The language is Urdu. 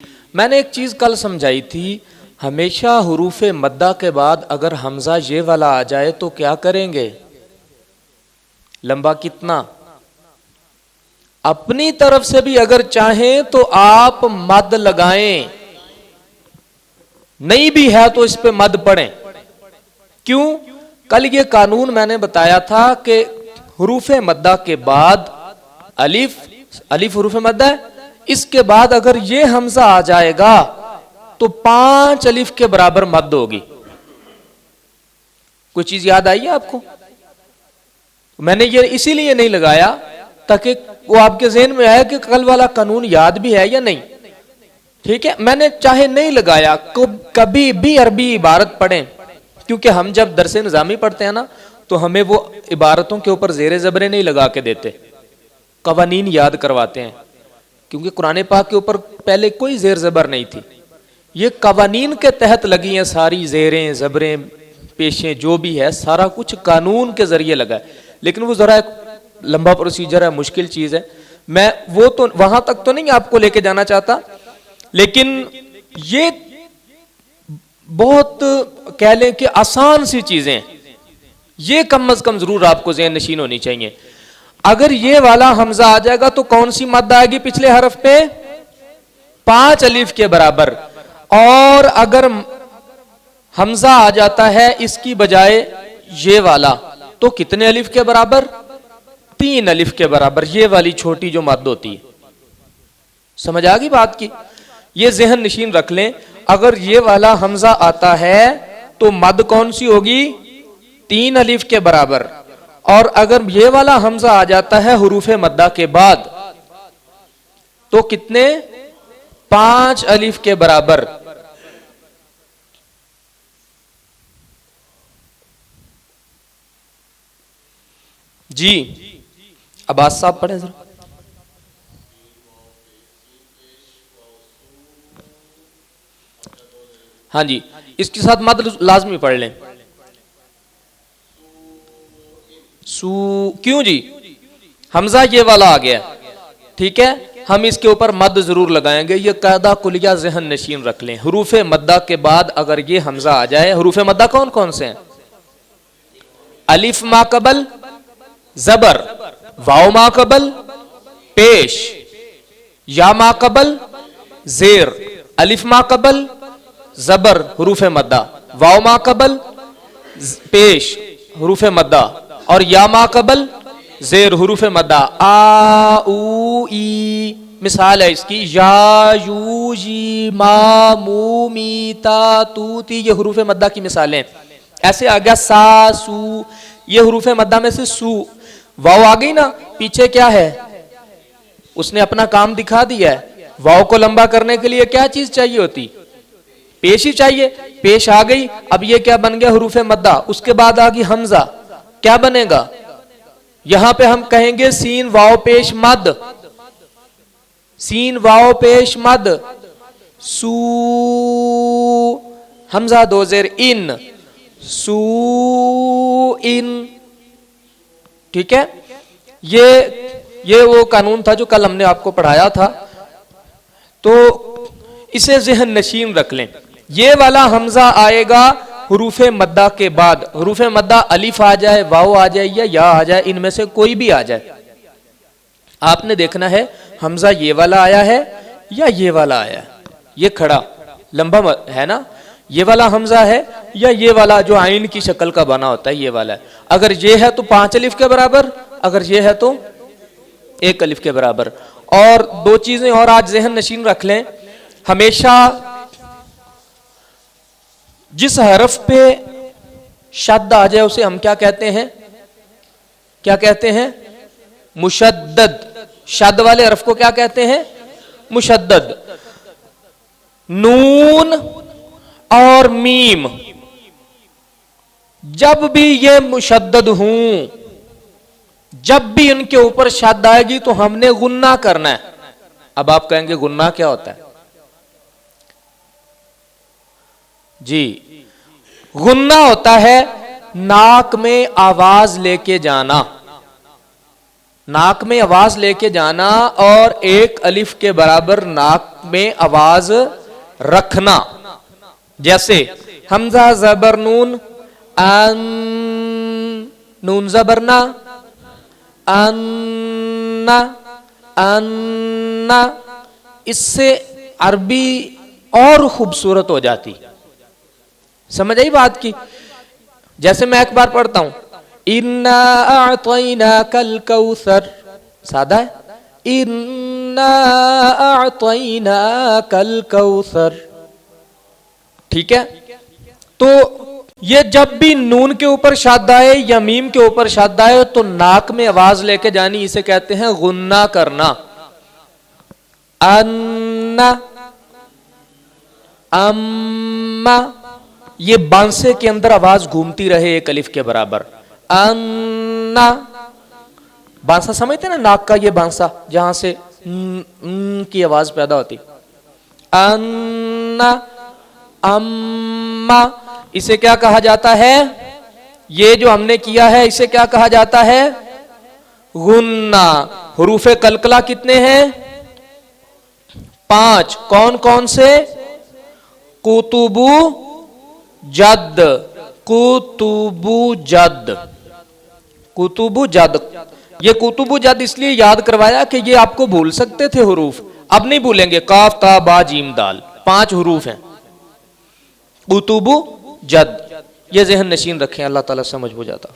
میں نے ایک چیز کل سمجھائی تھی، ہمیشہ حروف مدہ کے بعد اگر حمزہ یہ والا آ جائے تو کیا کریں گے؟ لمبا کتنا؟ اپنی طرف سے بھی اگر چاہیں تو آپ مد لگائیں، نہیں بھی ہے تو اس پہ مد پڑھیں۔ کیوں؟ کل یہ قانون میں نے بتایا تھا کہ حروف مدہ کے بعد الف حروف مدہ ہے، اس کے بعد اگر یہ حمزہ آ جائے گا تو 5 الف کے برابر مد ہوگی۔ کوئی چیز یاد آئی ہے آپ کو؟ میں نے یہ اسی لیے نہیں لگایا تاکہ وہ آپ کے ذہن میں آئے کہ کل والا قانون یاد بھی ہے یا نہیں۔ ٹھیک ہے، میں نے چاہے نہیں لگایا، کبھی بھی عربی عبارت پڑھیں، کیونکہ ہم جب درس نظامی پڑھتے ہیں نا تو ہمیں وہ عبارتوں کے اوپر زیر زبریں نہیں لگا کے دیتے، قوانین یاد کرواتے ہیں، کیونکہ قرآن پاک کے اوپر پہلے کوئی زیر زبر نہیں تھی، یہ قوانین کے تحت لگی ہیں، ساری زیریں زبریں پیشیں جو بھی ہے سارا کچھ قانون کے ذریعے لگا ہے، لیکن وہ ذرا ایک لمبا پروسیجر ہے، مشکل چیز ہے، میں وہ تو وہاں تک تو نہیں آپ کو لے کے جانا چاہتا، لیکن یہ بہت کہہ لیں کہ آسان سی چیزیں، یہ کم از کم ضرور آپ کو ذہن نشین ہونی چاہیے۔ اگر یہ والا حمزہ آ جائے گا تو کون سی مد آئے گی پچھلے حرف پہ؟ 5 الف کے برابر، اور اگر حمزہ آ جاتا ہے اس کی بجائے یہ والا تو کتنے الف کے برابر؟ 3 الف کے برابر، یہ والی چھوٹی جو مد ہوتی ہے۔ سمجھ آ گئی بات کی؟ یہ ذہن نشین رکھ لیں، اگر یہ والا حمزہ آتا ہے تو مد کون سی ہوگی؟ 3 الف کے برابر، اور اگر یہ والا حمزہ آ جاتا ہے حروف مدہ کے بعد تو کتنے؟ 5 الف کے برابر۔ جی عباس صاحب پڑھیں ذرا۔ ہاں جی، اس کے ساتھ مد لازمی پڑھ لیں۔ سو کیوں جی؟ حمزہ یہ والا آ گیا، ٹھیک ہے، ہم اس کے اوپر مد ضرور لگائیں گے، یہ قاعدہ کلیہ ذہن نشین رکھ لیں۔ حروف مدہ کے بعد اگر یہ حمزہ آ جائے، حروف مدہ کون کون سے ہیں؟ الف ما قبل زبر، واو ما قبل پیش، یا ما قبل زیر، الف ما قبل زبر حروف مدہ، واو ما قبل پیش حروف مدہ، اور یا ما قبل زیر حروف مدہ۔ آ او ای مثال ہے اس کی، یا یو جی ما مو می تا تو تی، یہ حروف مدہ کی مثالیں۔ ایسے آ گیا سا سو، یہ حروف مدہ میں سے سو، واو آ گئی نا، پیچھے کیا ہے؟ اس نے اپنا کام دکھا دیا ہے، واو کو لمبا کرنے کے لیے کیا چیز چاہیے ہوتی؟ پیش ہی چاہیے، پیش آ گئی، اب یہ کیا بن گیا؟ حروف مدہ۔ اس کے بعد آ گئی حمزہ، کیا بنے گا؟ یہاں پہ ہم کہیں گے سین واو پیش مد، سین واو پیش مد، سو حمزہ 2 زیر ان، سو ان، ٹھیک ہے۔ یہ وہ قانون تھا جو کل ہم نے آپ کو پڑھایا تھا، تو اسے ذہن نشین رکھ لیں۔ یہ والا حمزہ آئے گا حروف مدہ کے بعد، حروف مدہ الف آ جائے، واو آ جائے یا آ جائے، ان میں سے کوئی بھی آ جائے، آپ نے دیکھنا ہے حمزہ یہ والا آیا ہے یا یہ والا آیا ہے، یہ کھڑا لمبا ہے نا، یہ والا حمزہ ہے یا یہ والا جو عین کی شکل کا بنا ہوتا ہے یہ والا ہے۔ اگر یہ ہے تو 5 الف کے برابر، اگر یہ ہے تو 1 الف کے برابر۔ اور 2 چیزیں اور آج ذہن نشین رکھ لیں، ہمیشہ جس حرف پہ شد آ جائے اسے ہم کیا کہتے ہیں؟ کیا کہتے ہیں؟ مشدد۔ شد والے حرف کو کیا کہتے ہیں؟ مشدد۔ نون اور میم جب بھی یہ مشدد ہوں، جب بھی ان کے اوپر شد آئے گی تو ہم نے غنہ کرنا ہے۔ اب آپ کہیں گے غنہ کیا ہوتا ہے؟ جی، غنہ ہوتا ہے ناک میں آواز لے کے جانا، ناک میں آواز لے کے جانا اور ایک الف کے برابر ناک میں آواز رکھنا. جیسے حمزہ زبر نون ان، نون زبر نا ان، ان، اس سے عربی اور خوبصورت ہو جاتی. سمجھ آئی بات کی؟ جیسے میں ایک بار پڑھتا ہوں اِنَّا أَعْطَيْنَاكَ الْكَوْثَرَ، سادہ ہے اِنَّا أَعْطَيْنَاكَ الْكَوْثَرَ، ٹھیک ہے. تو یہ جب بھی نون کے اوپر شاد آئے یا میم کے اوپر شاد آئے تو ناک میں آواز لے کے جانی، اسے کہتے ہیں غنہ کرنا. اَنَّا، اَمَّا، یہ بانسے کے اندر آواز گھومتی رہے ایک الف کے برابر. اَنَّا، بانسا سمجھتے ہیں نا، ناک کا یہ بانسا جہاں سے کی آواز پیدا ہوتی. اَنَّا، اَمَّا، اسے کیا کہا جاتا ہے؟ یہ جو ہم نے کیا ہے اسے کیا کہا جاتا ہے؟ غنہ. حروف قلقلہ کتنے ہیں؟ 5. کون کون سے؟ قطب جد، قطب جد، قطب جد. یہ قطب جد اس لیے یاد کروایا کہ یہ آپ کو بھول سکتے تھے حروف، اب نہیں بھولیں گے. قاف تا با جیم دال 5 حروف ہیں. قطب جد، یہ ذہن نشین رکھیں. اللہ تعالیٰ سمجھ ہو جاتا.